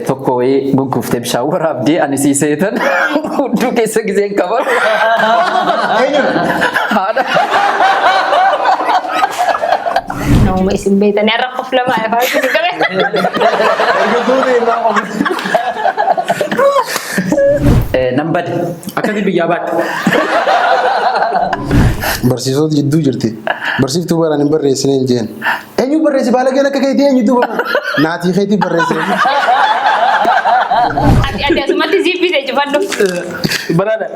tokko wayii gugguuftee bishaan waraabdee ani siiseetan hudduu keessa giseen qaban. Haadha. Nama isin beektan irra qof lama afaan isin qabe. Nan bade. Akkasii biyyaa baate. Barsiisota jidduu jirti. Barsiiftuu baraan hin barreessine hin jeen. Eenyu barreessi baala gala akka keetii eenyu duuba? Naatii keetii barreessine. Ati asumatti ziibbisee jifadhu. Baraadha.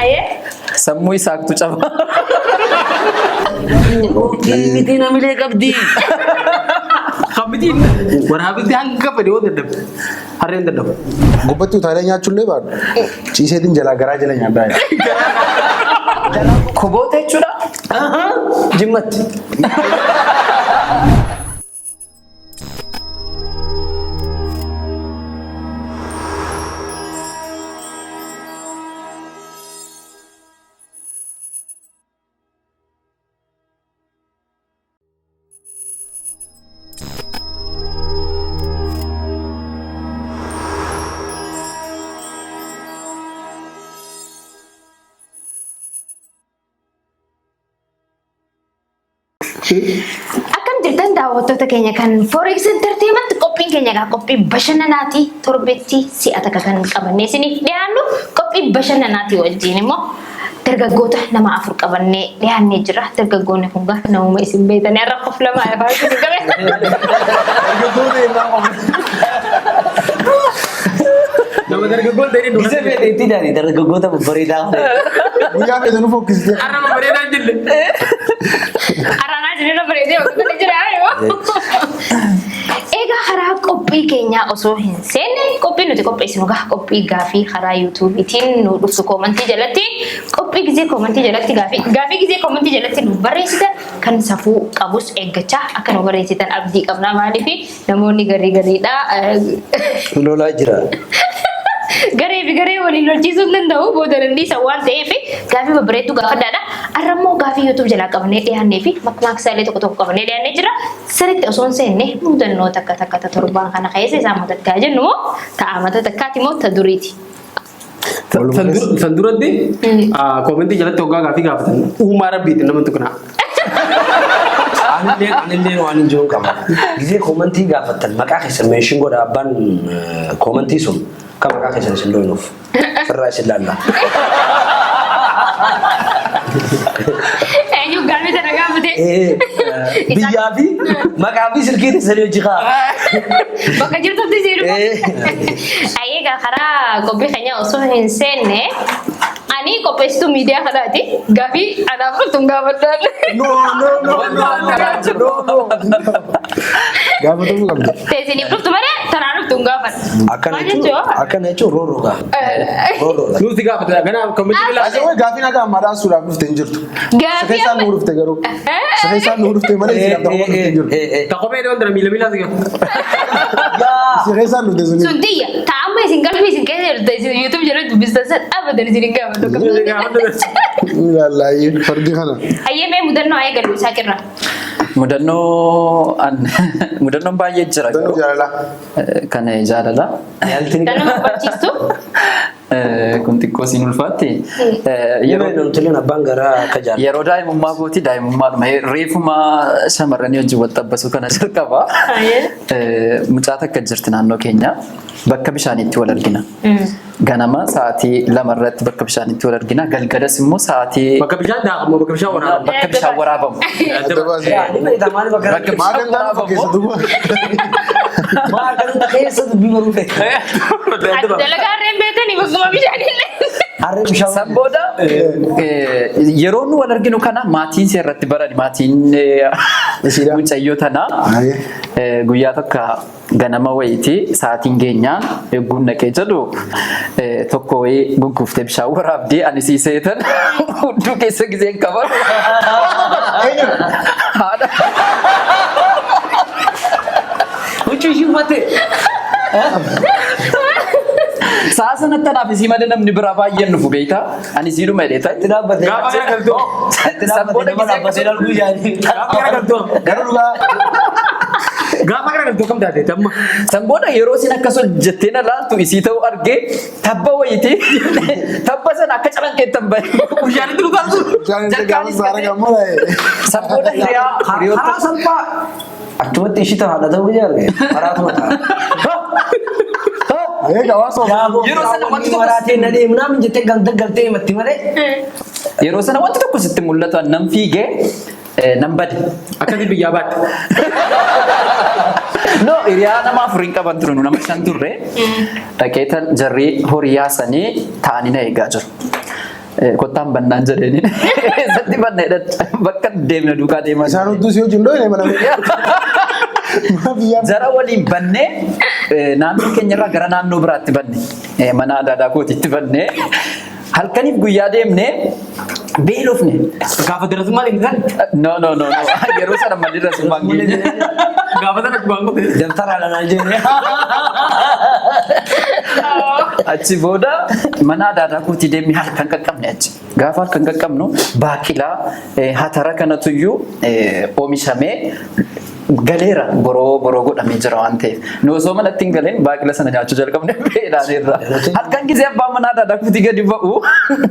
Ayee. Sammuu isaatu caba. Miti namilee qabdi. Qabdiin waraabatti hanga fedhe yoo dadhabe. Harreen dadhabu. Gubbatti utaalee nyaachuullee baadhu. Ciiseetiin jalaa garaa jala nyaadhaa. Koboota jechuudha. Jimmatti. Akkam jirtan daawwattoota keenya kan Forex Entertainment qophiin keenya gaa qophii bashannanaati torbeetti si'ata kan qabannee isiniif dhiyaannu qophii bashannanaati wajjin immoo dargaggoota nama 4 qabannee dhiyaannee jira. Dargaggoonni kun gaa nama isin beektan irra qof lama afaan isin qabe. Nama dargaggoota inni Bisa beekti dari dargaggoota bareedaa. Guyyaa feetan fokkisitee. arraba bareedaa jille. Aranaa jirina bareedee bakka jira yoo. Egaa karaa qophii keenyaa osoo hin seenne qophii nuti qopheessinu gaa qophii gaafii karaa YouTube'itiin nu dhuftu koomantii jalatti qophii gizee koomantii jalatti gaafii gizee koomantii jalatti nu barreessitan kan safuu qabus eeggachaa akka nu barreessitan abdii qabna maaliif namoonni gariidha. Lolaa jira. Garee waliin lolchiisuu hin danda'u booda dandeessa waan ta'eef gaafii babbareedduu gaafadhaadha. Arrammoo gaafii YouTube jalaa qabannee dhiyaannee fi maksaalee tokko qabannee dhiyaannee jira. Sirriitti osoo hin seenne mudannoo takka torbaan kana keessa isaan matatkaa jennu moo ta'a mata takkaati moo ta duriiti. San duratti koomentii jalatti hoggaa gaafii gaafatan uumaa rabbiitiin nama tuqnaa. Anillee waan hin jiru qaba. Gisee koomentii gaafatan maqaa keessa meeshiin godha abbaan koomentii sun kan maqaa keessa isin loonuuf firraa isin laalla. Eenyu gaafii tana gaafate. Biyyaa fi maqaa fi silkii teessanii hojii kaa. Bakka jirtutti jiru. Ayyeegaa karaa qophii keenya osoo hin seenne ani qopheessituu miidiyaa kanaati gaafii anaaf dhuftuun gaafadhaan. No. Gaafatamuu qabda. Teessiniif dhuftu malee tanaan dhuftuun gaafadha. Akkana jechuun roorroodha. Nuti gaafata ganaa koomentii Ase way gaafii nagaa ammaadhaan suudhaaf dhufte hin jirtu. Gaafii Sakeessaan nuu dhufte garuu. Sakeessaan nuu dhufte malee isin abdii hin jirtu. Takoomee dhoon dara miila sigaa. Sakeessaan dhufte suni. sun tiyya ta'amma isin qalbii isin keessa jirtu isin YouTube jalatti dubbistan san dhaabatan isin hin gaafadhu. Wallaahi fardi kana. Ayyee mee mudannoo ayee galuu isaa qirra. Mudannoon baay'ee jira. Mudannoo jaalalaa. Kan jaalala. Mudannoo barbaachiftu. Kun xiqqoo siin ulfaatti. Yeroo daa'imummaa kooti daa'imummaadhuma reefuma shamarranii wajjin wal xabbasu kana jalqaba. Mucaa takka jirti naannoo keenya bakka bishaaniitti wal argina. Ganama sa'aatii 2 irratti bakka bishaaniitti wal argina. Galgalas immoo sa'aatii bakka bishaan daakamu bakka bishaan waraabamu. bakka bishaan waraabamu. Maagan daanuu keessa duuba. Maagan keessa dubbii baruu fe'e. Dalagaa harreen beekanii bakkuma bishaanillee. Harree bishaan. San booda yeroo nu wal arginu kana maatiin seerratti barani maatiin mucayyoo tanaa guyyaa tokko ganama wayiiti sa'aatiin geenyaan eegguun naqee jedhu tokko wayii gugguuftee bishaan waraabdee ani siiseetan hudduu keessa giseen qaban. Haadha. Huccuu ishii uffatte. Sa'a sanatti anaaf isii malee namni biraa baay'een dhufu beektaa ani sii dhuma dheetaa. Itti dhaabbate. Gaafa gara galtoo. Itti dhaabbate nama dhaabbatee darbuu yaani. Gaafa gara galtoo. Gara dhugaa. Gaafa kana galtuu kam taate tamma. San booda yeroo isin akkas hojjettee na laaltu isii ta'uu argee tabba wayitee tabba sana akka calanqeettan bahe. Bishaanitti dhugaasu. Jaanitti gaafa saara gammadaa. San booda Karaa salphaa. Achumatti ishii haadha ta'uu jaarge. Karaatu mataa. Yeroo sana wanti tokko waraatee na deemnaa min jettee galtee himatti malee. yeroo sana wanti tokko sitti mul'atu nan fiigee nan bade. Akkasii biyyaa baate. No, hiriyaa nama afuriin qaban ture nama shan turre. Dhaqeetan jarri horii yaasanii taa'anii na eegaa jiru. Kottaan bannaan jedheni. Eessatti banneedha bakka deemna duukaa deemaa. Isaan hudduu si wajjin dhoofne mana Jara waliin bannee naannoo keenyarraa gara naannoo biraatti banne. Mana aadaa kootiitti banne. Halkaniif guyyaa deemne beelofne. Gaafa darasummaa deemtan. No. Yeroo sana malli darasummaan geenye. Gaafa sana kubaan qote. Dabtara lanaa jeene. Achi booda mana aadaa kootii deemne halkan qaqqabne achi. Gaafa halkan qaqqabnu baaqilaa hatara kanatuyyuu oomishamee galeera boroo godhamee jira waan ta'eef. Nu osoo manatti hin galeen baaqila sana nyaachuu jalqabne beelaan irra. Halkan gisee abbaan mana aadaa kootii gadi ba'u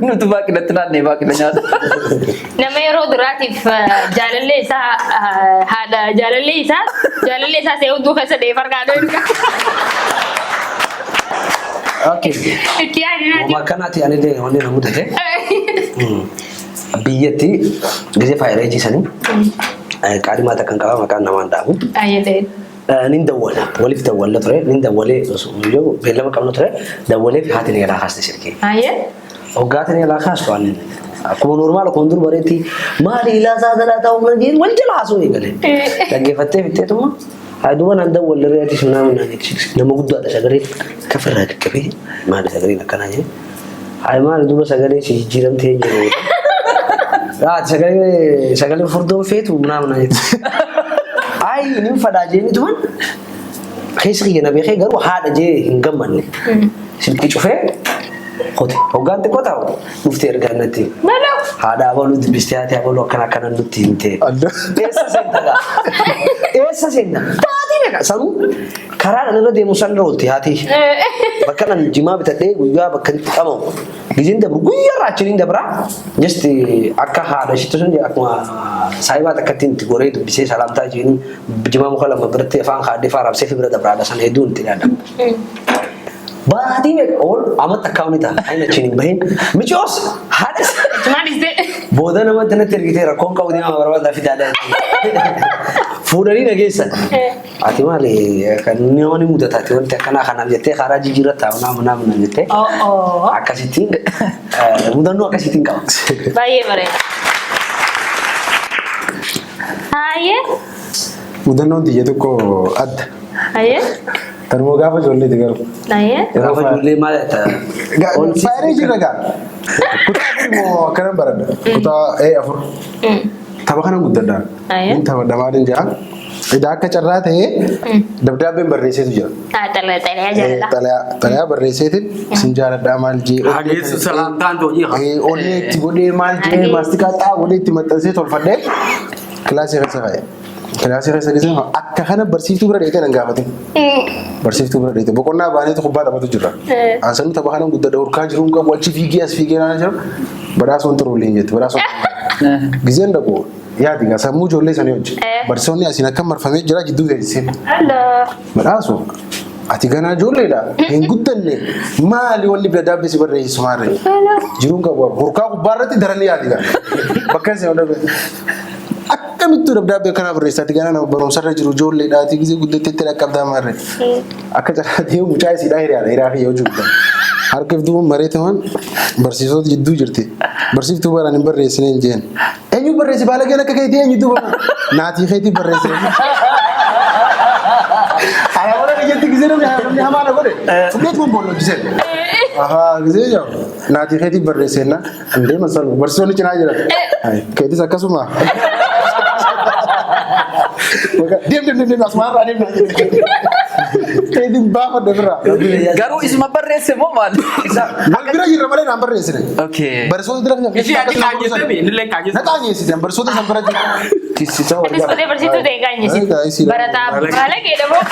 nuti baaqilatti naannee baaqila nyaata. Nama yeroo duraatiif jaalallee isaa haadha jaalallee isaa see hunduu keessa dhee farqaadoo hin qabu. Okay. Itti yaadina. Makanaati ani illee wanni na mudate. Biyyatti gisee faayiree jiisanii. Qaadhimaa takkan qaba maqaan namaan dhaabu. Ayyee. Nin dawwala waliif dawwala ture nin dawwalee yoo beellama qabnu ture dawwalee fi haati ni galaa kaasti sirkee. Ayyee. Hoggaati ni galaa kaastu waan akkuma normaala kun dur bareetti maali ilaa isaa jalaa ta'uu mana jiru wal jala haasoo eegale. Dhaggeeffattee fitteetuma aduun an dawwala reetis nama guddaadha sagalee kafirraa qaqqabee maali sagaleen akkanaa jedhe. Maali duuba sagalee si jijjiiramtee jiru. Sagalee furdoon feetu naamna jettu. Ni fadaa jeeni tuman. Keessa kiyya na beekee garuu haadha jee hin gammanne. Silkii cufee qote. Hoggaan xiqqoo taa'u dhuftee ergaa natti. Haadha abaluu dubbistee haati abaluu akkana nutti himtee. Eessa seenta gaa? Eessa seenta? Taatee beeka sanuu karaa dhala irra deemu san irra oolti haati. Bakka nan jimaa bitadhee guyyaa bakka itti qabamu. Giziin dabru guyyaa raachiniin dabraa. Just akka haadha ishittu sun akkuma saayibaa takkatti itti goree dubbisee salaamtaa jiini jimaa muka lama biratti afaan haadhee faaraabsee fi bira dabraadha sana hedduun itti yaadamu. Baatii beeka ool amatti akkaawuni ta'a ayin achiin hin bahin micoos haadha booda namatti natti ergitee rakkoon qabu deemaa barbaadaa fidaadha. Fuudhanii dhageessan. Ati maali kan namni mudataati wanti akkanaa kanaaf jettee karaa jijjiirratti taa'u naamna jettee akkasittiin mudannoo akkasittiin qaba. Baay'ee bareeda. Ayyee. Mudannoon xiyya tokko adda. Ayyee. Tarmoo gaafa ijoolleeti garuu. Ayyee. Gaafa ijoollee maal Faayiree jirra gaa. Kutaa afur immoo akkanan baradha. Kutaa afur. Tapha kana guddadha. Inni tapha damaadhaan jira. Idaa akka carraa ta'ee dabdaabbeen barreesseetu jira. Xalayaa jaalladha. Xalayaa barreesseetiin isin jaalladhaa maal jee. Hageessu salaamtaan to'ii haa. Onee itti godhee maal jee maastikaa xaa godhee itti maxxansee tolfadhee kilaasii keessa faa'e. Kilaasii keessa keessaa akka kana barsiiftuu bira dheetee nan gaafate. Barsiiftuu bira dheetee boqonnaa baaneetu kubbaa taphatu jira. Aansanii tapha kana guddadha urkaa jiruun qabu achi fiigee as fiigee naannoo jira. Badhaasoon turuullee hin jettu badhaasoon. Gizeen dhaqu yaadi gaa sammuu ijoollee sanii hojii. Barsiisonni asiin akka marfamee jira jidduu teessisee. Badhaasoo ati ganaa ijoolleedha hin guddanne maali wanni bira daabbisi barreessu maarree. Jiruun qabu urkaa kubbaa irratti daranii yaadi gaa. Bakka isin hodha akkamittuu dabdaabbee kana barreessaati ganaa nama barumsarra jiru ijoolleedhaati gisee guddatteetti dhaqqabdaa maarree. Akka carraatee mucaa isiidhaa hiriyaa fi yoo jiru. Harka iftuun mareetaman barsiisota jidduu jirti. Barsiiftuu baraan hin barreessine hin jeen. Eenyu barreessi baala gana akka keetii eenyu duuba naatii keetii barreessine. Ayyaana ijatti gisee namni hamaa na godhe. Fudheetu kun booloo gisee. Gisee jiru naatii keetii barreessina. Indee masalu barsiisonni cinaa jiran. Keetis akkasuma. Diam asmara diam. Kayak bapak deh bro. Garuu isuma barreesse moo maal? Wal bira jirra malee naan barreessine. Okay. Barreessota dira kan. Isi ati kaanyete mi nillee kaanyete. Na kaanyesi dan barreessota san bira jirra. Kisicha wal Anis kutee barsiisuu ta'e kaanye si. Barataa baala keedhamoo.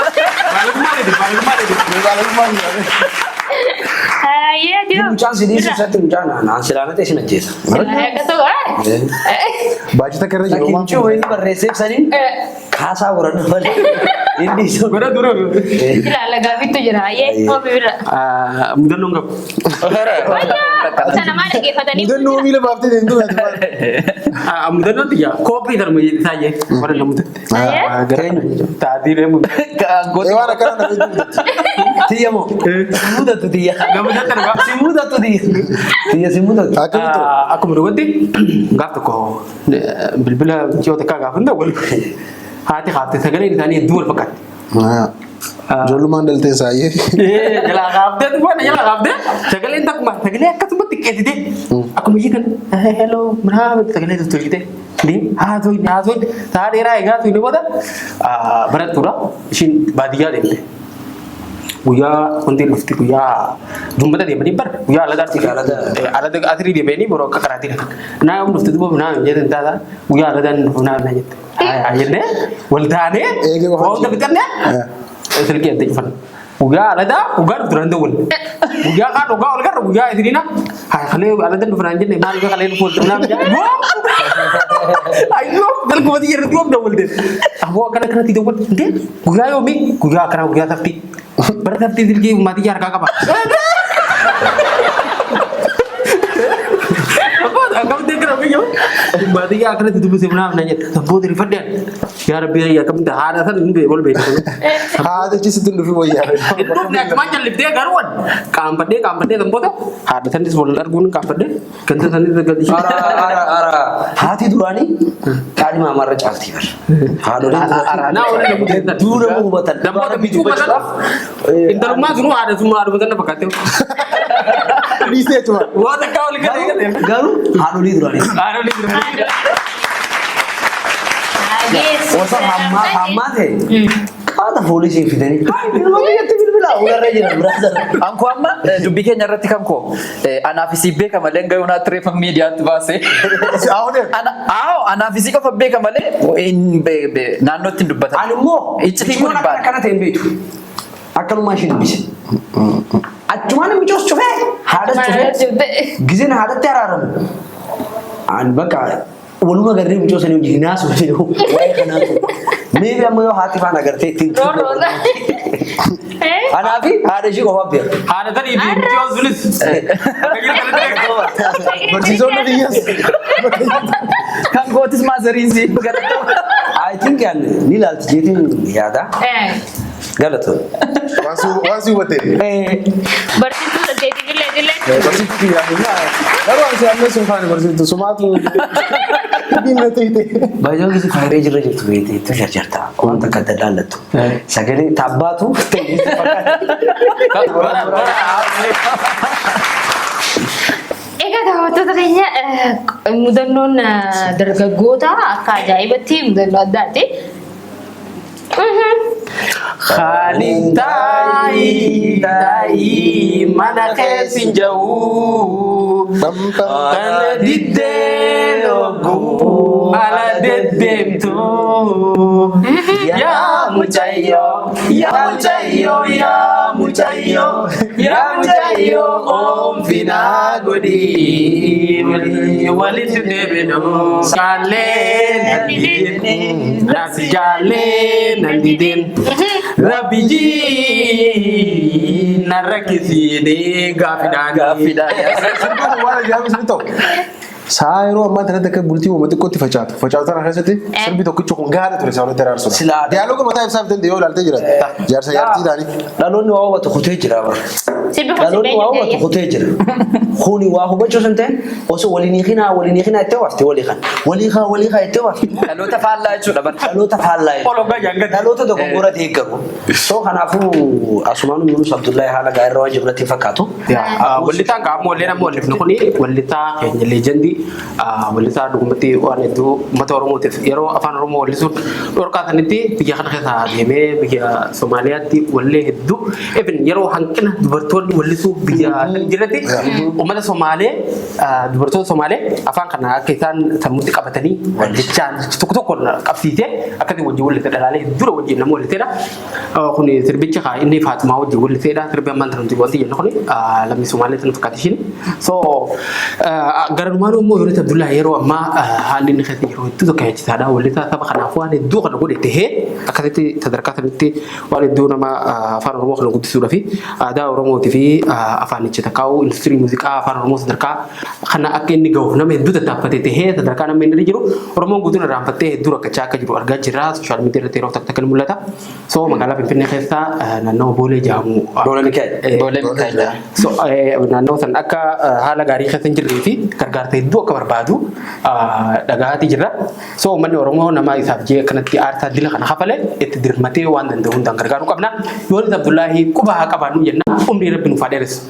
Ayyee jiru. Mucaan sidii sirriitti mucaan naan silaanate isin ajjeesa. Silaa akkasuma waan. Baajata karra jiru waan. Lakinchoo wayii barreesseef saniin kaasaa warana malee. Inni sun. Goda duro. Silaa lagaafittu jira. Ayyee ofi bira. Mudannoon qabu. Sana maal dhaggeeffatanii? Mudan nuu miila baaftee deemtu ati maal? Mudannoon tiyya kophii darma taayee warra namuutti. Taatee deemu. Waan akkana na beektu. Tiyya moo? Simudatu tiyya. Gammadaa darba. Simudatu tiyya. Tiyya simudatu. Akkamitti? Akkuma dubbatti gaaf tokko bilbila ji'oota akka gaafa hunda wal haati haati sagaleen isaanii hedduu wal fakkaatti. Ijoollumaan dhaltee saayyee. Jalaa gaaftee tufaana jalaa gaaftee sagaleen takkuma sagalee akkasumatti qeessitee akkuma ishee kan hello muraasa sagalee tolchitee haasoo ta'a dheeraa eegaa tuuti booda barattuudha ishiin baadiyyaa deemte. Guyyaa wanti dhufti guyyaa dumbata deemanii bar guyyaa alada asirii deemanii boroo akka karaatti dhaqan. Naa yoo dhufti duuba naa hin jedhan taata guyyaa aladaan dhufu naa na jette. Jennee wal taanee wanta bitannee silkii adda cufan. Guyyaa aladaa guyyaa dhuftu nan dawwal. Guyyaa kaan dhugaa ol garra guyyaa isiniina kalee aladaan dhufu naan jenne maal guyyaa kalee dhufu wal ta'u naaf jedhan. Ayyoo dalgumatti jirti yoom dawwalte. Aboo akkana kanatti dawwal ndee guyyaa yoomii guyyaa akkana guyyaa tafti. Berarti dilgi mati jar kakak apa? Apa dia kira begitu? Mati ya karena itu mesti benar nanya. Tempo dari Fadlan. Ya Rabbi ya kamu dah ada kan ini boleh begitu. Ada cincin tu dulu ya. Itu nak macam lip dia garuan. Kampet dia tempo tu. Ada kan di sebelah gun kampet dia. Kanta tadi terganti. Ara. Hati durani. Kali mama rejak tibar. Hado Nah orang yang begitu. dulu mau buatan. Tempo tapi cuma kan. Inter rumah semua ada betul apa kata? Bisa cuma. Wah tak kau lihat ya. Garu hado di durani. Ada di rumah. Osa hamma the. Kata polisi fidani. Ilmu biyyatti bilbila ularra jira brother. Anko amma dubbii keenya irratti kan koo anaaf isii beeka malee hanga yoonaa tireeffam miidiyaatti baasee. Anaaf isii qofa beeka malee naannootti hin dubbatan. Ani immoo Iccitii kun hin baane. akkana ta'e hin beektu. Akkanumaa isheen dubbise. Achumaan micoos cufee haadhas cufee gizeen haadhatti araaramu. Ani bakka waluma garree micoosanii hojii hinaasu jedhu waa'ee kanaatu. Meebi amma yoo haati faan agartee ittiin Anaafi haadha ishee qofa beeka. Haadha tadi di Jawa Zulis. Barsiisonni biyyaas. Kan gootis maasariin si I think ni ilaalti jeetiin yaada. Galatoon. Waan si hubatte. Barsiistuu saddeetii dillee. Barsiistuu biyyaa. Garuu ani siyaasni sun faana barsiistuu sumaatu. Biyya ta'e. Baay'een kisi faayiree jirra jirtu beekte itti jarjarta. Wanta akka adda daallattu. Sagalee taabbaatu Egaa daawwattoota keenya mudannoon dargaggoota akka ajaa'ibatti mudannoo addaati. Khalid tai mana kesin jauh kana didde logu ala dedem tu ya mujayo om fina godi wali tu debeno kalen nadidin nasi jalen nadidin Rabiji narakisini gafidan. Waan ajaa'ibaa sirbi ta'u. Saa yeroo ammaa kanatti akka bultii uummata xiqqootti facaatu. Facaatu sana keessatti sirbi tokkichi kun gahaadha ture isaa walitti araarsudha. Diyaaloogii mataa ibsaaf danda'e yoo ilaaltee jiraate. Jaarsa jaartii ta'anii. dhaloonni waa hubatu kutee jira bara. Dhaloonni waa hubatu kutee jira. Kuni waa hubachuu san ta'e osoo waliin hiikinaa itti waafte walii kaa itti waafte. dhaloota faallaa jechuudha bara. Dhaloota faallaa. Dhaloota dogoggora deeggaru. So kanaafuu asumaan Yunus Abdullahi haala gaa'irra waan jirutti fakkaatu. Wallitaan qaama wallee nama wallifnu kuni wallitaa keenya leejendii wallisaa dhugumatti waan hedduu uummata Oromootiif yeroo afaan Oromoo wallisuun dhorkaa sanitti biyya kana keessa deemee biyya Somaaliyaatti wallee hedduu even yeroo hanqina dubartoonni wallisuu biyya jirratti uummata Somaalee dubartoota Somaalee afaan kana akka isaan sammuutti qabatanii jechaan tokko tokko qabsiisee akkasii wajjin wallise dhalaalee dura wajjin nama walliseedha. Kun sirbicha kaa inni Faatumaa wajjin walliseedha. Sirbi ammaan tanatti wanti jenna kun lammii Somaalee tan fakkaate ishiin. So garanumaan immoo Yoonis Abdullaa yeroo ammaa haalli inni keessa yeroo hedduu tokko heechisaadha. Wallisaa saba kanaaf waan hedduu kana godhe tahee akkasitti sadarkaa sanitti waan hedduu nama afaan Oromoo kana guddisuudhaa fi aadaa Oromootii fi afaanicha takkaa'u industirii muuziqaa afaan Oromoo sadarkaa kana akka inni gahu nama hedduu tattaaffatee tahee sadarkaa nama inni jiru Oromoon guutuun irraanfattee hedduu rakkachaa akka jiru argaa jirra. Sooshaal miidiyaa irratti yeroo takka ni mul'ata. So magaalaa Finfinnee keessa naannoo Boolee jedhamu. Boolee Mikaa'el. Boolee Mikaa'el. So naannoo san akka haala gaarii keessa hin jirree fi gargaarsa hedduu akka barbaadu dhagahaatii jirra. So uummanni Oromoo nama isaaf jee akkanatti aarsaa dila kana hafale itti dirmatee waan danda'u hundaan gargaaruu qabna. Yoonis Abdullaahi quba haa qabaannu jenna. Umrii Rabbi nuuf haa dheeressu.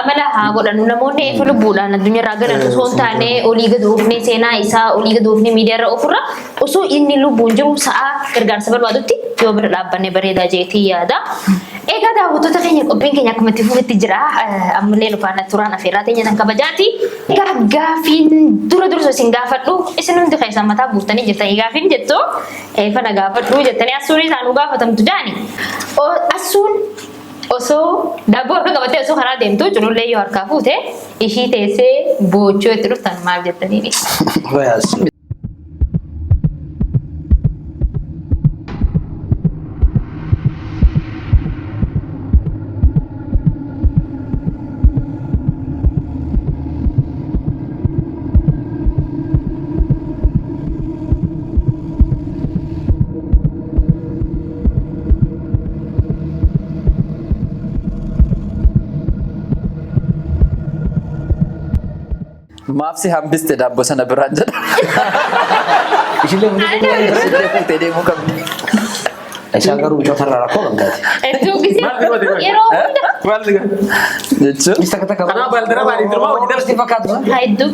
Amala haa godhannu namoonni eefu lubbuudhaan addunyaarraa galan osoo hin taane olii gad oofnee seenaa isaa olii gad oofnee miidiyaarra ofirra osoo inni lubbuun jiru sa'aa gargaarsa barbaadutti yoo bira dhaabbannee bareedaa jeetii yaada. Egaa daawwattoota keenya qophiin keenya akkuma itti fufetti jira. Ammallee nufaana turaan afeerraa teenya tan kabajaati. Egaa gaafiin dura dursa isin gaafadhu isin hundi keessan mataa buuftanii jirtanii gaafiin jettu fana gaafadhu jettanii asuun isaanuu gaafatamtu jaani. Asuun osoo daabboo harka qabattee osoo karaa deemtu culullee yoo harkaa fuute ishii teessee boochoo itti dhuftan maal jettaniini? Maaf si hambiste daabboo sana biraan jedha. Ishillee Fuutee deemuu qabdi. isaan garuu bicootarraa rakkoo qabdaati. Iddoo gisee yeroo hunda Jechuun. Isa kata kamu. Kenapa Aldera balik rumah Orang ujian pasti pakai tuh. hedduu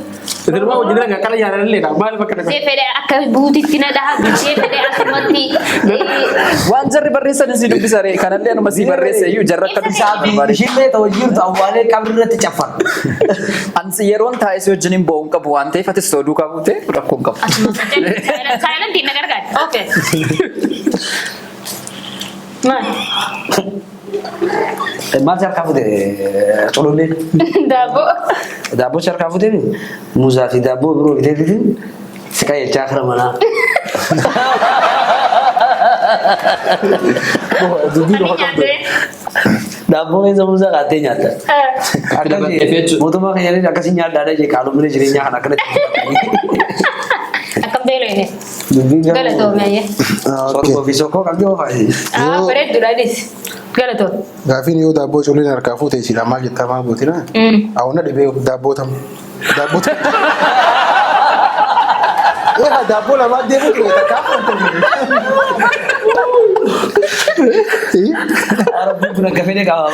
rumah ujian enggak kala jalan lele dah mal pakai gisee fedhe akka buutitti na dhaha gisee fedhe akkumatti Waan jarri barreessan si dubbisare kanallee anuma si barreesse iyyuu jarra akka Sabi ishillee tawajjiirtu awwaalee qabrirratti caffan. Ansi yeroon taa'ee si wajjiniin bo'uun qabu waan ta'eef ati sooduu qabuute rakkoo hin qabu. silent na gargaar okay maal Maal harkaa fute culullee. daaboo Daabboo harkaa fute muuzaa fi daabboo biroo bitee si qajeelchaa kara manaa. Daabboo keessa muuzaa qaattee nyaatta. Mootummaa keenya akkasii nyaadhaa jee qaalummaa jireenyaa kan akkanatti. akkam beeloo Dubbiin galatoomee sookoo fi sookoo qabdii oofaa. bareedduudhaanis galatoom Gaafiin yoo daabboo culleen harkaa fuute isiidha maal jettaa maa gootina? Awwana dhibee daabboo tam. Daabboo tam. Daabboo lamaa deemu ture takkaa Arabbiin kun akka fedhe qaba.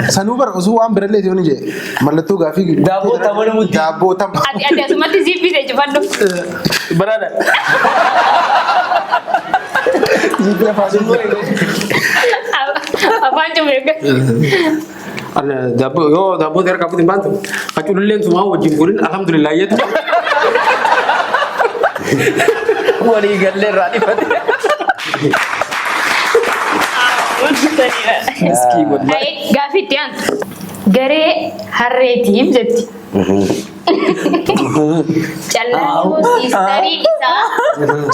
sanuu bara osoo waan birallee ta'uu ni jee mallattoo gaafii Daabboo tamani mutti. daabboo tam. ati asumatti ziippise cufadhu berada Jibbee afaan afaan cufee ada dabo ter kapu timbantu kacululleen semua wajib gurin alhamdulillah ya tuh Walii gallee irraa dhifate. Miskii godina. Gaaffii itti aantu garee harreetiif jetti. Callaan siistarii isaa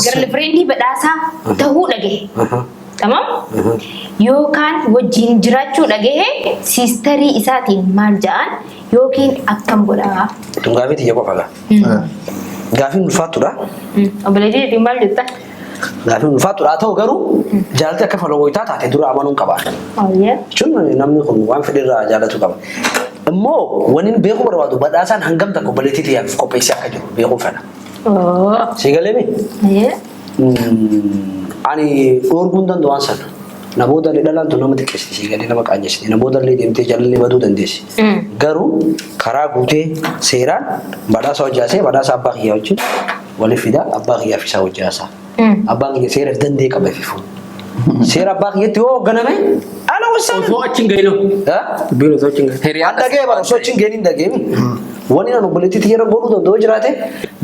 girlfriendii badhaasaa ta'uu dhagahe. Tamam? Yookaan wajjin jiraachuu dhagahe siistarii isaatiin maal ja'an yookiin akkam godhaa? Tun gaafii xiyya qofa gaa. Gaafiin ulfaatudha. Obboleettii maal jetta? Gaafiin ulfaatudha haa ta'u garuu jaalalli akka faloogoyitaa taate dura amanuun qaba. Jechuun namni kun waan fedhirraa jaalatu qaba. Immoo waniin beekuu barbaadu badhaasaan hangam takka obboleettii xiyyaaf qopheessee akka jiru beekuu fedha. Si galee mi? Ani dhoorguun danda'u waan sana. namoota illee dhalaan tun nama xiqqeessiti gadi nama qaanjessiti namoota illee deemtee jaalallee baduu dandeessi. Garuu karaa guutee seeraan badhaasa hojjaasee badhaasa abbaa kiyyaa wajjin waliif fida abbaa kiyyaa fi isaa hojjaasa. Abbaan kiyya seeraaf dandee qaba fifu. Seera abbaa kiyyatti yoo hoogganame ala wasan. Osoo achiin gahee noo. Biiroo osoo achiin gahee. Hiriyaan Dhagee bara osoo achiin gahee hin dhageemi. Wani nan obboleettiitti yeroo godhuu danda'u jiraate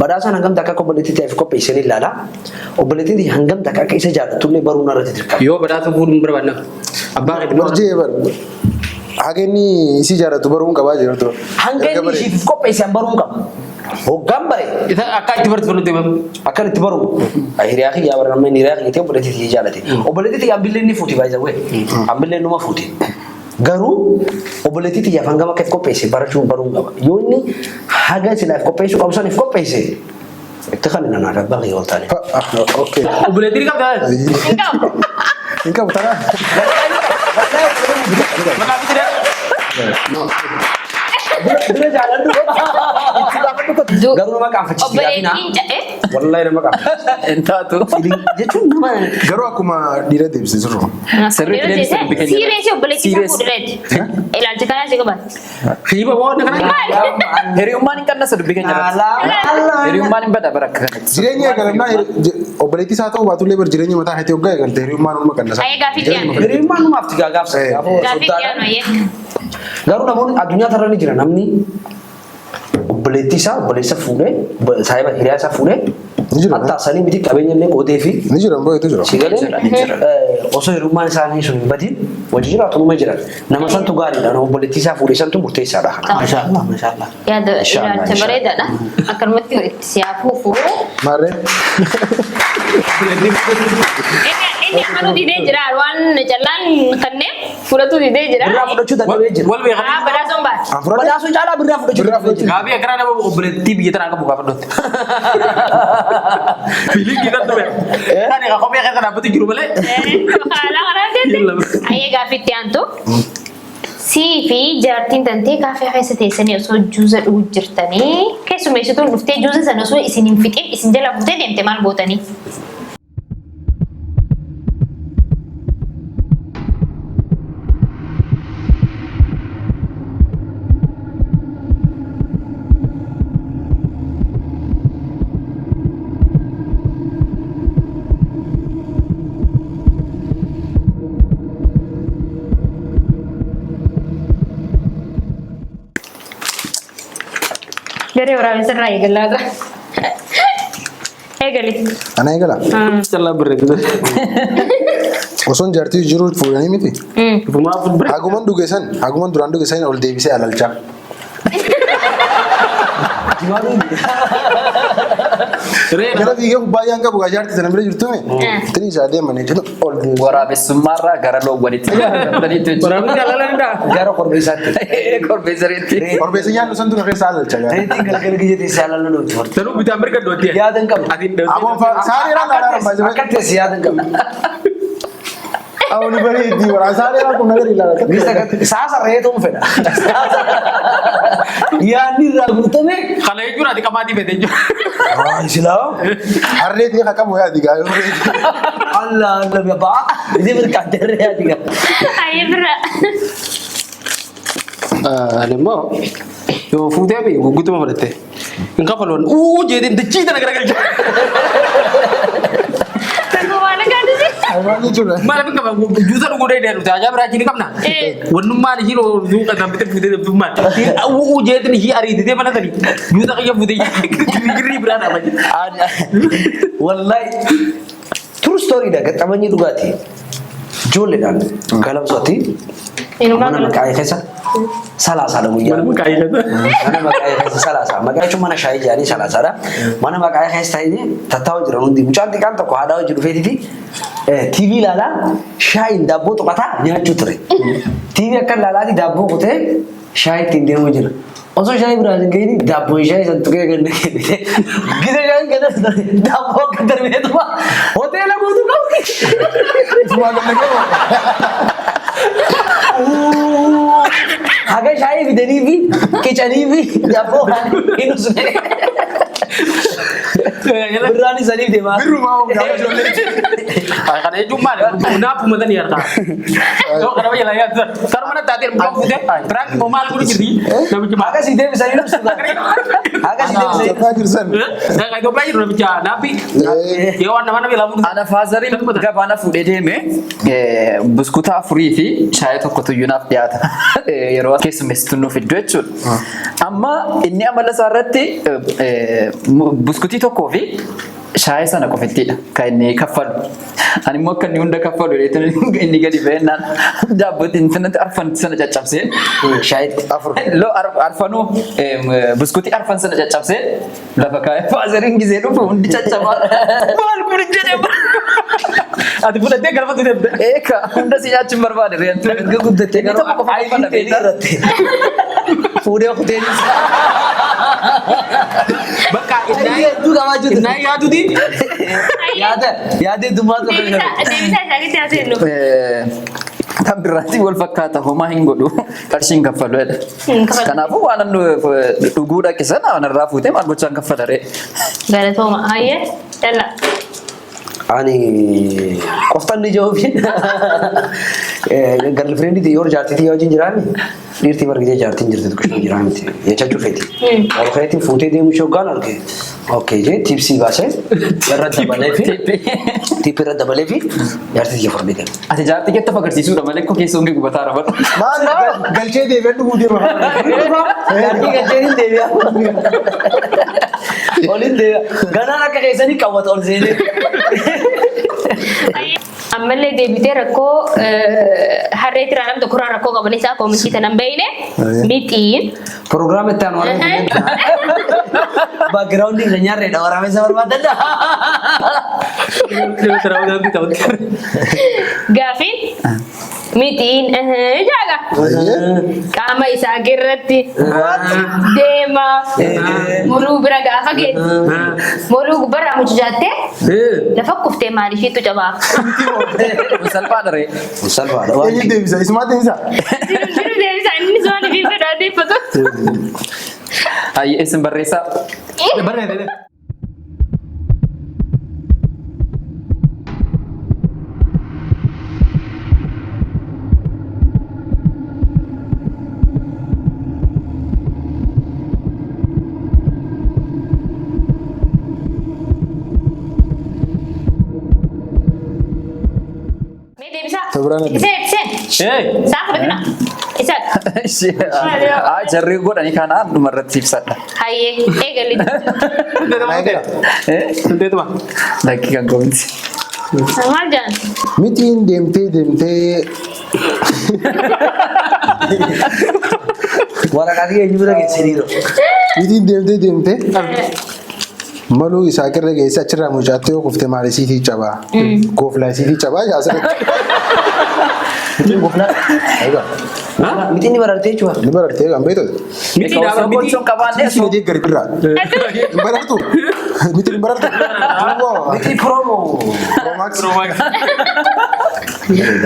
badhaasaan hangam takka akka obboleettiitti fi qopheessan ilaala. Obboleettiitti hangam takka akka isa jaalatullee baruu narratti dirqama. Yoo badhaasa fuudhuun barbaadna. Abbaa kee Barjee bar. Haga inni isi jaaratu baruun qabaa jirtu. Hanga inni ishiif qopheessan baruun qaba. Hoggaan bare. isa akka itti baratu nuti beeku. Akkan itti baru. Hiriyaa kiyyaa bara namni hiriyaa kiyyaa ta'e obboleettiitti jaalate. Obboleettiitti hambillee ni fuuti baay'ee wee. Hambillee numa fuuti. Garuu obboleettiitti yaafan gama akka qopheesse barachuun baruun qaba. Yoo inni haga silaaf qopheessuu qabu saniif qopheesse. Itti kan inni naannoo abbaa kiyyaa oltaane. Okay. Obboleettiin qabdaa. Hin qabu taraa. Maqaa bitiree. Dura jaaladhu. Garuu nama qaanfachiisti gaafina. Wallahi nama qaanfachiisti. Intaatu. Jechuun nama Garuu akkuma dhiira deebisee jiru. Siiree obboleettii isaa fuudhureeti. Ilaalchi kanaa si qaban. Hiiba waan kana. Hiriyummaan hin qannasa dubbii keenya irratti. Hiriyummaan hin bada bara akka kanatti. Jireenya eegalamnaa obboleettii isaa ta'uu baatullee bar jireenya mataa heetee hoggaa eegalte hiriyummaan uma qannasa. Ayee gaafii dhiyaanu. hiriyummaan numaaf tigaa gaafsa. Gaafii dhiyaanu ayyee. Garuu namoonni addunyaa tarra ni jira namni obboleettii isaa obboleessa fuudhee saahiba hiriyaa isaa fuudhee Ni jira. hatta sanii miti qabeenya illee qootee fi Ni jiran baay'eetu jira. sigalee osoo hiriyummaan isaanii sun hin badin wajji jiraatu numa jira. Nama santu gaariidha nama obboleettii isaa fuudhee santu murteessaadha. Maashaallah maashaallah. Yaada ilaalcha bareedaadha. Akkanumatti itti siyaafuu fuudhuu. Maarree. Inni amanu didee jira waan callaan kanneen fudhatu didee jira. Birraa fudhachuu danda'ee jira. Wal beekan. Badhaasuun baate. Badhaasuun caalaa birraa fudhachuu danda'ee jira. Gaabii akkana nama obboleettii biyya tanaa qabu gaafa dhotte. Fiilinkii kan dhume. Kan egaa kophee kan dhaabbatu jiru malee. Haala kanaa jettee. Ayyee gaafii itti aantu. Sii fi jaartiin tantee kaafee keessa teessanii osoo juuza dhuguu jirtanii keessummeessituun dhuftee juuza sana osoo isin hin fixin isin jala fuutee deemte maal gootanii? Dari orang serah egal lah. Egali. Ana eegala. Callaa barreessu. Osoon jaartii jiru fuudhanii miti. Fumaa fuudhee. Haguman dhugeessan haguman duraan dhugeessan ol deebisee alalchaa. Gara fiigee kubbaayaan qabu jaartii sana bira jirtu tini isaa deemanii jiru ol deebisee. Waraabessummaarraa gara loowwanitti. Waraabni jaalala ni daa. Gara korbeessaatti. Korbeessariitti. Korbeessa nyaannu san dura keessa alalchaa. Reetiin galgala kiyyatti isaa lalla nuti horte. Sanuu bitaa mirga dootti. Yaadan qabna. Aboon saareeraan dhaadhaan baay'ee. Akka teessi yaadan qabna. Awuni bareeddi waraan saareeraan kun nagari ilaala. Saasa reetuun fedha. Yaadni irraa guutame. Kana jechuun ati qamaatii beekte jechuudha. Islaamu. Harreetii akka qabu yaadi gaa yoo Allah Allah bapak. Ini berkader ya tiga. Ayyee bira. Alimmoo yoo fuutee fi guggutuma fudhatte hin kafaloon jedhee dachii tana garagalcha. Tunggu mana kan sih? Aywaan jechuudha. Maal fi qaba juusa dhuguu dheedee dhufte ajaa biraa jiini qabna. Wannummaan ishii ruu kan bitee fuutee dhufummaan. Jedhee ishii ariititee mana tani juusa qiyya fuutee girrii biraa dhaaba jira. Wallahi. True story dah ketamanya dhugaatii. Ijoolleedhaan galamsootti. Mana maqaa keessa salaasaadha guyyaa. Mana maqaa keessa. Mana maqaa keessa salaasaa. Maqaa jechuun mana shaayii jedhanii salaasaadha. Mana maqaa keessa ta'ee tattaa'aa jiran hundi mucaan xiqqaan tokko haadhaa hojii dhufeetifi TV ilaalaa shaayiin daabboo tuqataa nyaachuu ture. TV akka ilaalaati daabboo kutee shaayii ittiin deemuu jira. Osoo shaayii biraan hin gahiin daabboon shaayii san tuqee ganda kennite. Gita shaayiin ganda daabboo akka darbeetuma hoteela guutuu qabdi. Haga shaayii fidanii fi qicanii fi daabboo hin usne. Birraan isaaniif deemaa. Birrumaa gaafa ijoollee. Karena itu mana? Kenapa mata ni harta? Kau kenapa jalan ya? Kalau mana tadi belum putih, berarti mau malu ni jadi. Nabi cuma Agak sih dia bisa hidup sudah. Agak sih dia bisa hidup. Siapa jurusan? saya itu belajar nabi cuma nabi. Ya warna mana bilang putih? Ana faazariin gabaana fuudhee deeme buskuta afurii fi shaayii tokkotu iyyuu naaf dhiyaata. Yeroo keessummeessitu nuuf iddoo jechuudha. Amma inni amala isaa irratti buskutii tokkoo fi shaayii sana qofittiidha kan inni kaffalu. Ani immoo akka inni hunda kaffalu inni gadi ba'ennaan daabbootiin sanatti arfan sana caccabsee Shahid. arfanuu buskutii arfan sana caccabsee lafa kaa'ee faazariin gisee dhufu hundi caccabaa. Maal kun jedhee Ati fudhattee galma tu deemte. Eka hunda si nyaachuun barbaade re'een. Erga guddattee Inni tokko qofa ayitiin ta'e irratti. Fuudhee kuteenis. Bakka Hedduu qabaa jirtu. innaa yaadu di. Yaada heddummaa tokko jira. Deebisaa isaanitti haasa'e Kan biraatti wal fakkaata homaa hin godhu qarshiin kaffalu jedha. kaffalu. Kanaafuu waan dhuguu dhaqisan waan irraa fuutee maal gochaan kaffala ree. Galatooma. Hayyee dhala. Ani qoftaan ni jawaabin. Girlfriend yoo jaartii yoo wajjin jiraanne dhiirtii bargitee jaartiin jirti tokko ishee jiraanti. Jecha cufeeti. Ol keetiin fuutee deemuu shoggaan arge. Okay jee tiipsii baasee irra dabalee fi tiippii irra dabalee fi jaartii tiyya farbite. Ati jaartii keetta agarsiisuudha malee koo keessa hongee gubataa rafatu. Maal galchee deebi'ee dhuguu deema. Jaartii gacheen hin deebi'a. Ol hin deebi'a. Ganaan akka keessanii qawwata ol seenee. Ammallee deebitee rakkoo harree tiraan namni tokko irraa rakkoo qaban isaa koomisii tanan beeyne mixiin. Program itti aanu background irra nyaarreedha waraabessa barbaadadha. Gaafiin mixiin jaaga qaama isaa irratti deema muruu bira gaafa geessu muruu gubbarraa mucucaattee lafa kuftee maaliifittu cabaa. Salphaadha ree. Salphaadha. Eenyu deebisa? Isumaa deebisa? Jiru deebisaa inni sooni fi fedhaateeffatu. Ayyee isin barreessaa. Barreeffame. Mee deebisaa. Sabiraan adda. Iseen. Saa fudhatina. Isaan. Jarri godhanii kanaan dhumarratti ibsadha. Hayyee eegalli. Sunteetuma. Lakkii kan goomti. Maal jaan? Mitiin deemtee Waraqaa kee eenyu bira geessaniiru? mitiin deemtee maluu isaa qirra geesse achirraa mucaattee yoo kuftee maal isiitii cabaa? Gooflaa isiitii cabaa jaasirratti. Mitiin gofnaa. Egaa Mitiin ni barartee jechuudha. ni barartee kan beektu. Miti Osoo dhaabaa gochuun qabaannee Asii deeggaree gari birraa. Hin barartu. Mitiin hin barartu. Mitiin promo. Romax.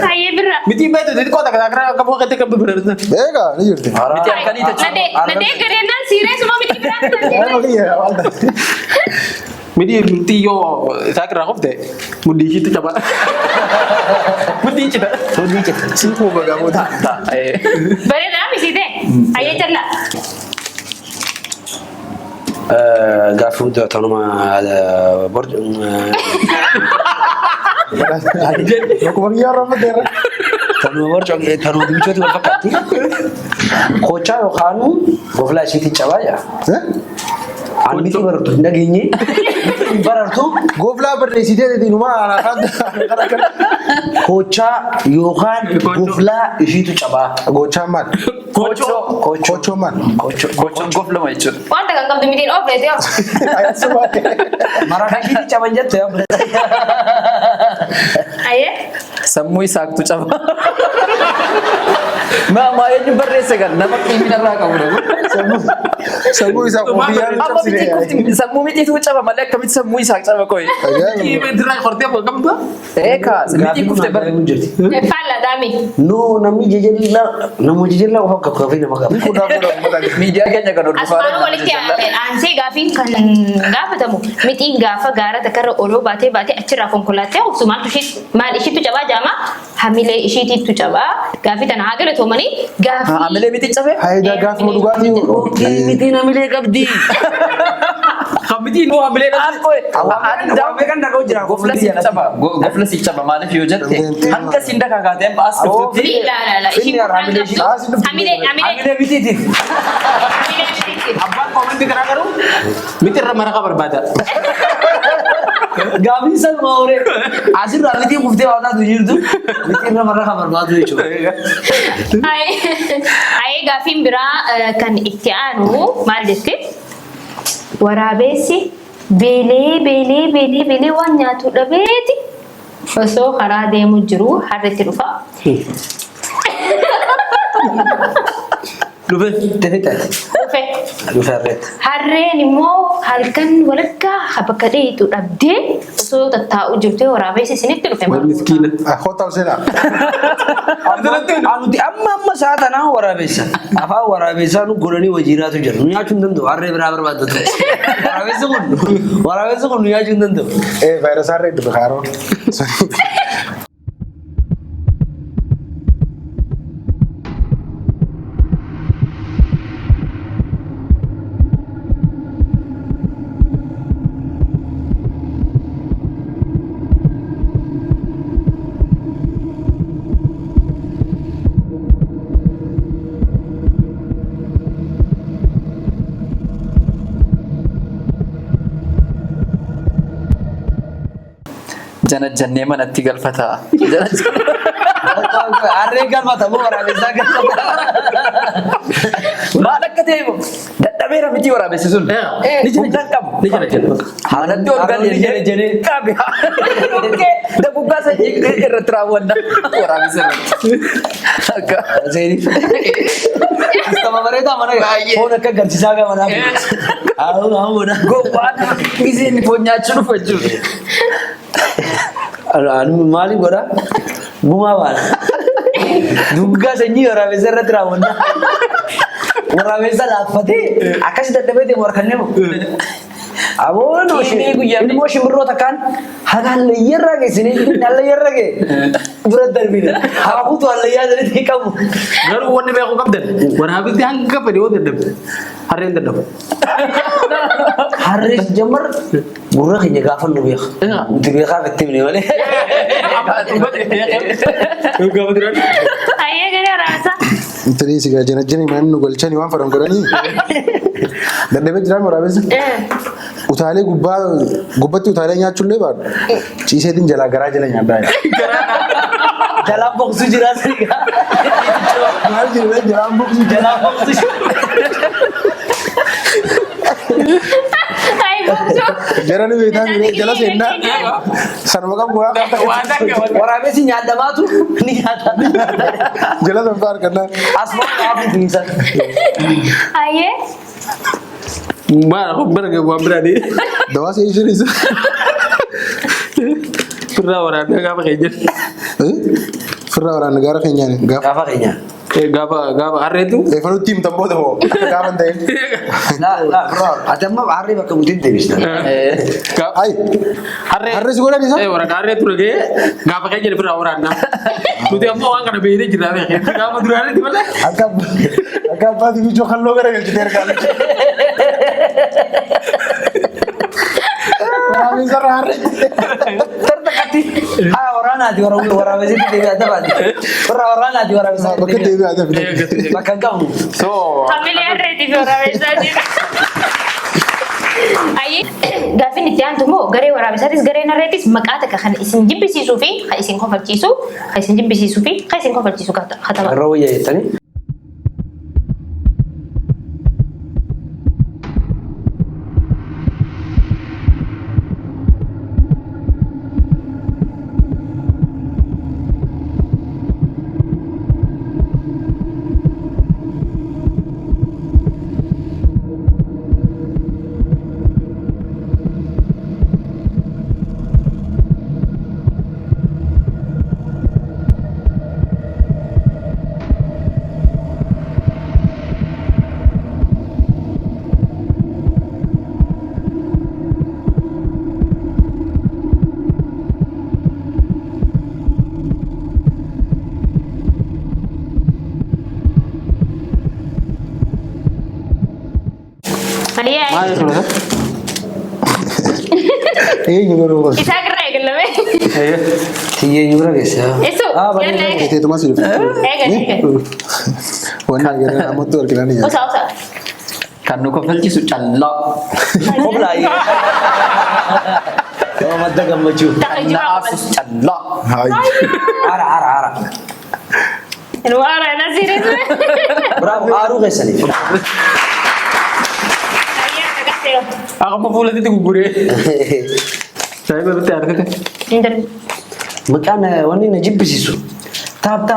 Hayyee birra. Miti beetu jadi kota kata kamu kata kamu benar. Egaa ni jirti. Miti akkanii jechuudha. Nadee gareenaan siiree suma miti biraa. Miti yo saya kira kau deh. Mudi itu coba. Mudi cita. Mudi cita. Simpuu bagamu taa. Bareedaa misite. Hayyee jalla. Gaaffii hundaa tanuma Akkuma biyya Oromoo tanuma borcoo tanuma dibichooti wal fakkaatti. Kochaa yookaan goflaa isheetiin cabaa jira. Ani miti barartu hin dhageenye. Hin barartu. Gooflaa barreessitee diinumaa alaafaan Kochaa yookaan goflaa isheetu cabaa. gochaan maal? Kochoo maal? Gochuun goflama jechuudha. Wanta kan qabdu mitiin oofleete yoo. Marakaa isheetti caban jette. Hayyee. Sammuu isaatu caba. Maa eenyu barreesse kan nama qiimina irraa qabu dhabu. Sammuu isaa qofiyyaan Amma miti kufti sammuu mitiitu caba malee akkamitti sammuu isaa caba koyi. Kiimee dirraa qortee akka qabdu. Eeka miti kufte bar. Faala daami. No, namni jejella qofa akka kafee nama qaba. Miidiyaa keenya kan hordofaa Asmaan walitti aansee gaafiin kan gaafatamu mitiin gaafa gaara takkarra oloo baatee achirraa konkolaattee obsumaatu maal ishiitu cabaa jaama hamilee ishiitiitu cabaa gaafii tana haa galatoomanii gaafii. Hamilee miti cabee? Faayidaa gaafuma dhugaatii. Mitiin hamilee qabdi. Kamitiin nuu hamilee qabdi. Gofla si caba. Gofla si caba maaliif yoo jette hanga siin dakaakaatee as dhuftutti. Hamilee Hamilee mitiitiif. Abbaan koomenti garaa garuu miti irra maraqa barbaada. Gaafii salmaa horee asirraa mitiin kuftee waan taatu jirtu mitiin irra marra kan barbaadu jechuudha. Ayee gaafiin biraa kan itti aanu maal jetti? Waraabessi beelee waan nyaatu dhabeeti osoo karaa deemu jiru harreetti dhufa. Dhufe. Dhufe. Dhufe harreetti. Harreen immoo halkan walakkaa bakka dheetu dhabdee osoo tattaa'u jirtee waraabessi isinitti dhufe. Miskiina. Hotal seenaa. Nuti amma sa'a tanaa waraabessa. Afaan waraabessaa nu godhanii wajiiraatu jira. Nu nyaachuu hin danda'u. Harree biraa barbaadatu. Waraabessi kun nu nyaachuu hin danda'u. Vaayirasii harree dhufe kaaroo. Jana jannee manatti galfataa. Harree galfata moo waraabessaa galfata? Maal akka ta'e dadhabeera miti waraabessi sun. Humnaan qabu. Ni jala jala. Manatti ol galee jedhee qabe. Daguggaa sanyii irratti raawwanna waraabessa irratti. Sistema bareedaa mana foon akka garsiisaa gama naa. Gowwaan giseen foon nyaachuu dhufa jechuudha. Maaliif godha? Gumaa baala. Duggaa sanyii waraabessa irratti raawwanna. Waraabessa laaffatee akkas dadhabee deemu harkannee moo? Aboon ilmoo shimbirroota kaan hallayyeerraa geessinee hallayyeerraa gee bira darbine haafuutu hallayyaa jedhanii qabu. Garuu wanni beeku qabdan waraabessi hanga fedhe yoo dadhabde harreen dadhabu. Harree jammar gurra keenya gaafa nu beeka. Nuti beekaa itti himne malee. Ayee galee raasa. Intalli sigaa jana maan nu galchanii waan fadhan godhanii. Dadhabee jiraan waraabessi. Utaalee gubbatti utaalee nyaachuullee baadhu. Ciiseetiin jalaa garaa jala nyaaddaa. Jalaan boqsuu jira sigaa. Maal jiree jalaan boqsuu Jalaan boqsuu jira. Ayee boqsuu. jara ni beektaa jiree jala seennaa. Sanuma qabu Waraabessi nyaadamaatu ni nyaata. jala sanfaa harkannaa. Asuma qabu tiimsa. Ayee. Maal bara waan biraadhi. Dawaa seeshinis. Firraa waraabee gaafa keenya. Firraa waraanne gaara keenyaan gaafa. Gaafa keenya. Gaafa harreetu. Eefalutti himtan booda hoo gaafa hin ta'in. Ati amma harree bakka buutiin deebisna. Ay harree si godhan isa. Waraqaa harreetu dhagee gaafa keenya firraa waraannaa. Nuti ammoo waan kana beeknee jirra beekee gaafa duraanitti malee. Akka abbaati bijoo kalloo gara galchitee argaa. Waraabessa irraa harree. Tartakatti haa waraanaati waraabessitti deebi'aa taphati. Waraanaati waraabessitti Bakka deebi'aa taphate. bakka hin qabnu. Hamilee harreetiif waraabessaa jira. Ayee gaafiin itti aantu immoo garee waraabessaatis gareen harreetis maqaa takka kan isin jibbisiisuu fi kan isin kofalchiisu kataba. Irra wayyaa jettanii. Maaliyaa? Maal jechuudha? Eenyu garuu Isaa irraa eegalame. Tiyyeenya bira geessa. Isu, jala eega. Teetumaa si dhufe. Eega. Wanni agarra namatti wal qinaan Osa, osa. Kan nu kofalchiisu callaa. Qoblaayyee. Yoo madda gammachuu. Takka Na jimaa aarsus callaa. Ara. Waara na sirriitu. Bravo, aaruu keessaniif. Ayyaa agartee. Akka fuulatti guguree. Saya baru argate. Indri. Maqaan wanni na jibbisiisu. Taap.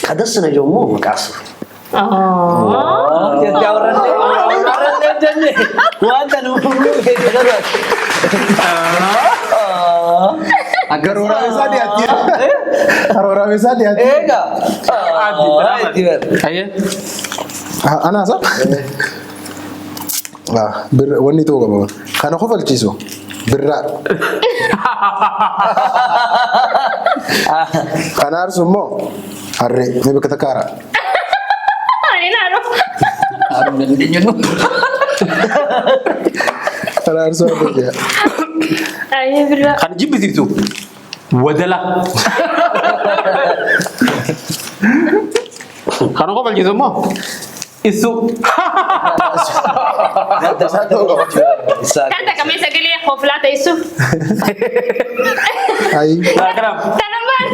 Kadas na joommoo maqaasu. Oh. Jettee warrallee jenne wanta nu beekatan. Garoora isaa dhiyaatti. Garoora isaa dhiyaatti. Egaa. Aye. Anaasa? Wanni ta'uu qaba. Kana kofalchiisu. Birraa. Kana aarsu immoo harree. Mee bakka takka haaraa. Ani naannoo. Harum dandeenyu nu. Kana aarsu harree. Ayyee birraa. Kan jibbisiisu wadala. Kan kau balik semua. Isu. Isaa ta'uu qaba. Kan takka mee sagalee hoflaata isu. Ayi. Nah, kenapa? Tanamaan.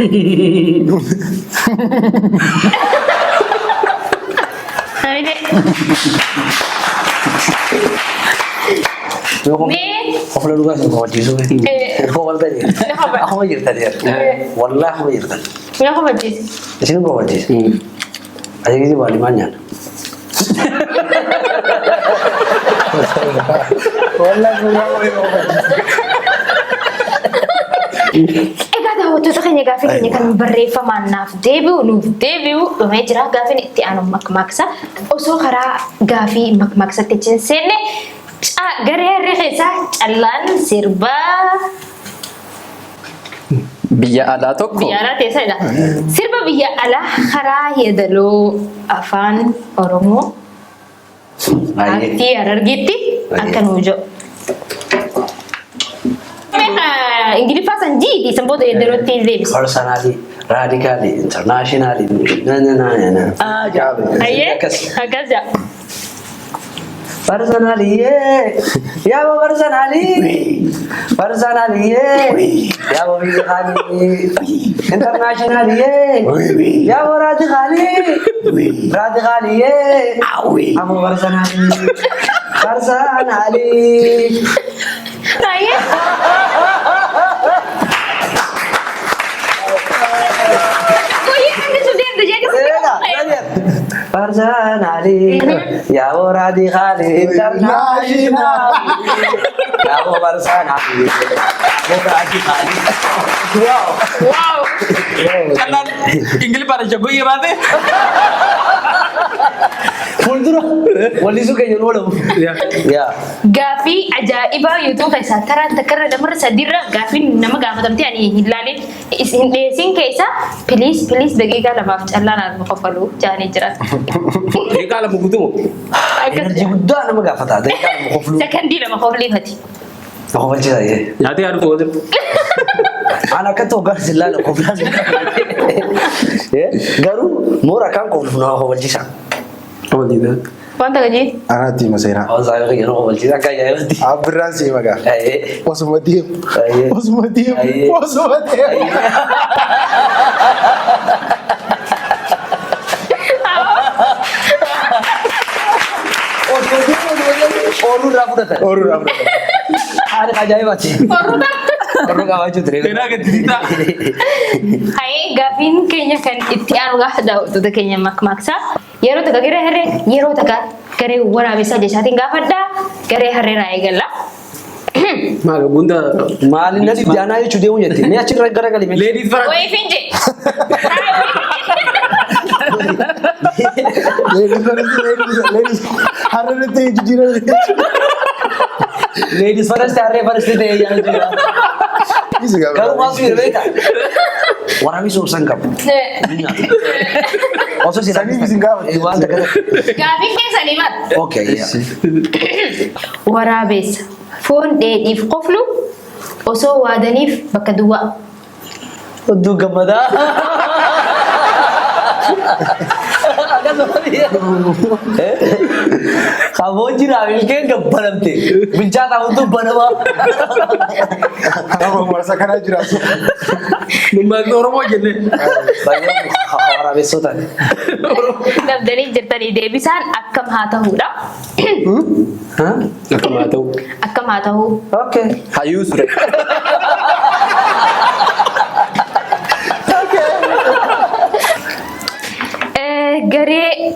Ayide. Mee. Qofla dhugaa sin qofachiisu. Qofal ta'e. Akkuma jirtan wallaahi akkuma jirtan. Mee qofachiisi. Isin qofachiisa. Ajeekisi waalimaan nyaata. Egaa daawwattoota keenya gaaffii keenya kan barreeffamaan nuuf deebi'u dhumee jira. Gaaffiin itti aanu makmaaksa. Osoo karaa gaaffii makmaaksatti hin seenne garee harree keessaa callaan sirbaa Biyya alaa tokko. biyya alaa teessadha. Sirba biyya alaa karaa yeedaloo afaan Oromoo aktii Harargeetti akka nuu jiru. Ingiliffaa san jiiti san booda yeedalootti deebisa. Personally, radically, internationally. Ayyee akkas jaa. Personally, yeah. Ya wo personally. Personally, yeah. Ya wo radically. Internationally, yeah. Ya wo radically. Radically, yeah. Amo personally. Personally. Ayyee. Kuya kan sudah jadi Personally, ya wo radically. International. Ya wo personally. Wo radically. Wow. Wow. Kanan Inggris pada jago ya berarti. Fuldura. Wali suka jadi walau. Ya. Ya. Gaaffii ajaa'ibaa YouTube keessaa karaan takkarra namarra sadiirra gaaffii nama gaafatamte ani hin laalin isin dhiyeessin keessa please daqiiqaa lamaaf callaa naaf qoffalu jaanii jira. Ini kalau mau gitu. Energi guddaa nama gaafata. Ta'ee kan nama qoflu. Sekandii lama qofliifati. Nama qofalchiisa jee. Nanti harus kau tu. Ana akka ta'u gara sillaa na qoflaa. Garuu moora kan qoflu nama qofalchiisa. Kau gitu. Wanta gajii. Anaatti maseeraa. Hawaasaa yoo kennu qofalchiisa akka ajaa'ibatti. Abirraan si magaa. Ayyee. Osuma deemu. Ayyee. Osuma deemu. Ayyee. Osuma deemu. Ooluu irraa fudhatan. Ooluu irraa fudhatan. Haala ajaa'ibatti. Warra qabaachuu ture. Kena ke cerita. Hayee gaaffiin keenya kan itti aanu gaafa daawwattoota keenya makmaaksa yeroo takka garee harree yeroo takka garee waraabessaa jechaatiin gaafadhaa garee harree naa eegalla. Mak bunda. Maali natti jaanaa jechuu deemu jette. Mee achirra gara galee. Ladies first. Wayii finje. Ladies. Harreetti jijjiirame. Ladies first harree first ta'ee yaadu jira. Isi Garuu gaafa. maasuu yeroo beekaa. Waraabni soorsan qabu. Osoo si Sanii isin gaafate. waan takka Gaafiin keessa limat. Okay, Waraabessa foon dheedhiif qoflu osoo waadaniif bakka duwwaa. Wadduu gammadaa. Kamoon jira milkeen gabbaramte. Bilchaata hundi banamaa. Nama marsa kana jiraatu. Uummatni Oromoo jenne. Waraabessootaan. Dabdanii jirtanii deebisaan akkam haa ta'uudha. Akkuma haa ta'u. Akkam haa ta'uu. Okay. Hayyuu ture. Garee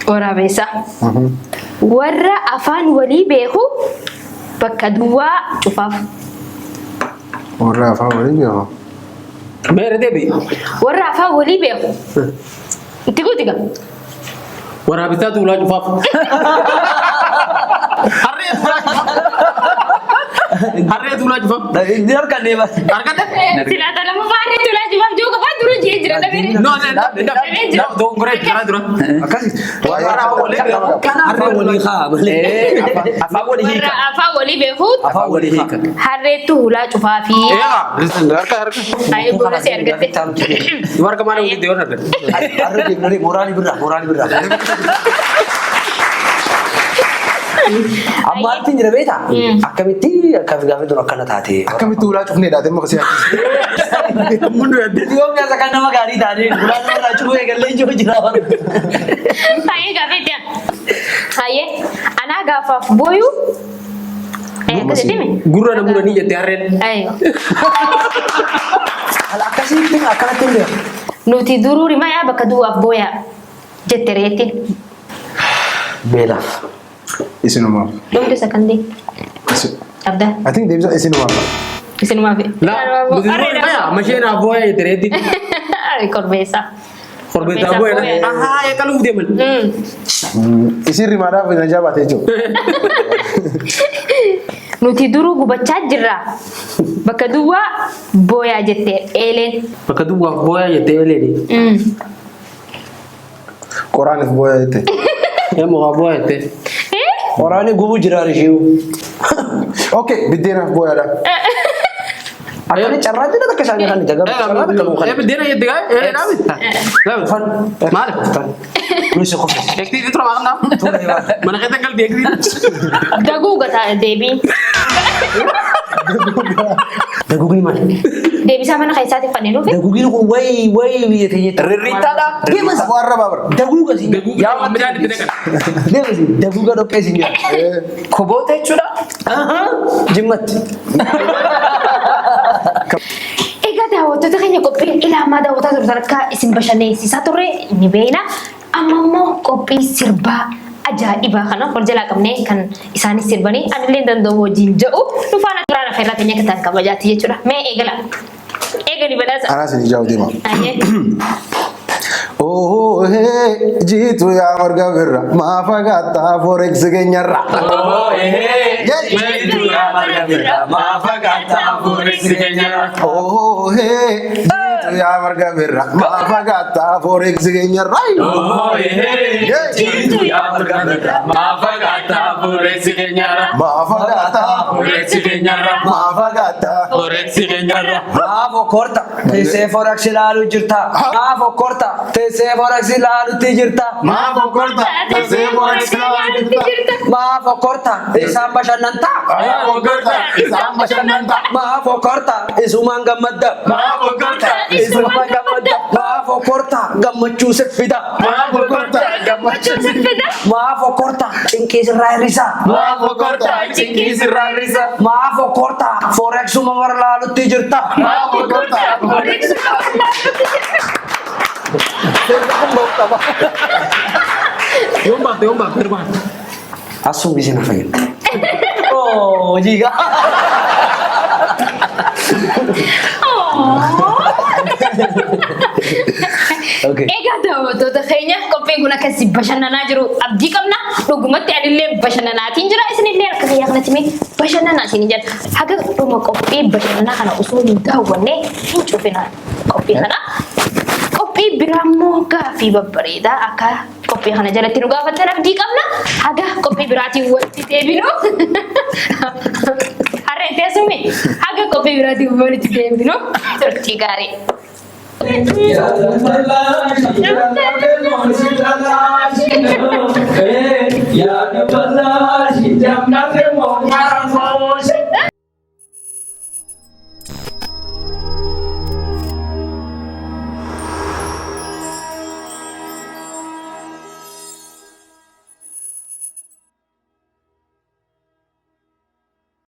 waraabessa warra afaan walii beeku bakka duwwaa cufaaf. Warra afaan waliin beeku. Meera deebi. Warra afaan walii beeku. Itti guutika. Waraabessaa tuulaa cufaaf. Harree tuulaa cufaaf. Harree tuulaa cufaaf. Inni harkaan deema. Argate? Silaata lama faarree tulaa jibaaf jiru qofaa dura jee jira dabere. No, dongoree jira dura. Akkasii. Warra walii beeku. Harree walii haa malee. Afaan walii Warra hiika. afaan walii beeku Afaan walii hiika. harree tuulaa cufaafi. Harka. Ayee boona si argatte. Warra maal waliin deemuun argate? Harree deemnee mooraalii birraa. Amma altiin jira beektaa? Akkamitti gaafa dur akkana taate. Akkamitti ulaa cufnee dhaate maka siyaati. Yoo gaasa kan nama gaarii taate ulaa nama irraa cufuu eegallee ijoo jira. Ayee gaafetti ayee anaa gaafaaf booyu. Akkasii deeme. Gurra namuudhanii jettee harreen. Ayyo. Akkasitti akkanatti hin beeku. Nuti duruu rimayaa bakka duwwaaf booyaa jette reetti. Beelaaf. Isinumaaf. Dhumti sakandii. Abda. I think deebisa isinumaaf. Isinumaaf. Nuti duruu masheen abbooyaa jettee reetti. Korbeessa. Korbeessa abbooyaa. Ahaa eegaluuf deeman. Isin rimaadhaaf na jaabaate jechuudha. Nuti duruu gubachaa jirra. Bakka duwwaa booyaa jettee eeleen. Bakka duwwaaf booyaa jettee eeleeni. Qoraaniif booyaa jette. Mukaa booyaa jettee. Waraanni gubuu jiraan ishee. Okay, biddeenaaf booyaadha. Akkani carraa jira takka isaan kan jagaa carraa takka nuu kan. Biddeena jettee gaa eeleedhaa maal? Nuyi qofa. Ektiitiin tura maal naa? Mana keessa galbii ektiitiin. Daguu gataa deebiin. Daguugni maali? Deebisaa mana keessaatiif kan hin dhufe. Daguugni kun wayi biyyatee jette. Rirriittaadha. Deemas. Warra baabara. Daguuga si. Yaa midhaan itti naqan. Deemas. Daguuga dhoqqee si nyaata. Koboota jechuudha. Jimmatti. Egaa daawwattoota keenya qophiin ilaamaa daawwataa turtan akka isin bashannansiisaa turre ni beekna. Amma immoo qophii sirbaa ajaa'ibaa kana wal jalaa qabnee kan isaanis sirbanii anillee danda'u wajjin jedhu dhufaana duraan afeerraa keenya akka ta'an kabajaatti jechuudha. Mee eegala. Eegali badhaasa. Anaas ni jaa'u deema. Ayee. Oh, hey, jitu ya marga birra, ma fagata forex keenyarra. Oh, jitu ya marga birra, ma fagata forex keenyarra. Oh, hey, jitu ya marga birra, ma fagata forex keenyarra. Oh, jitu ya marga birra, ma fagata forex keenyarra. Ma fagata Forex keenyarra. ma fagata. Forex keenyarra. Maafoo korta. Teessee forex ilaaluu jirta. Maafoo korta. Teessee forex ilaaluutti jirta. Maafoo korta. Teessee forex ilaaluutti jirta. Maafoo korta. Isaan bashannantaa. Maafoo korta. Isaan bashannantaa. Maafoo korta. Isumaan gammadda. Maafoo korta. Isumaan gammadda. Maafoo korta. Gammachuu siffida. Maafoo korta. Gammachuu Fida. Maafoo korta. Cinqii sirraa hir'isa. Maafoo korta. Cinqii sirraa hir'isa. Maafoo korta. Foorexuma warra laalutti jirta. Maafoo korta. Yoom baafte hirmaa. Asum bisa na fayyadu. Oh, jiga. Okay. Egaa daawwattoota keenya qophiin kun akkasii bashannanaa jiru abdii qabna dhugumatti anillee bashannanaatiin jira isinillee akka fayyaa kanatti mee bashannanaa isin jedha haga dhuma qophii bashannanaa kana osoo hin daawwanne hin cufinaa. qophii kana. Qophii biraa gaaffii babbareedaa akka qophii kana jalatti nu gaafattan abdii qabna. Haga qophii biraatiin walitti deebinu. Harreen teessumni haga qophii biraatiin walitti deebinu. Turtii gaarii. Ya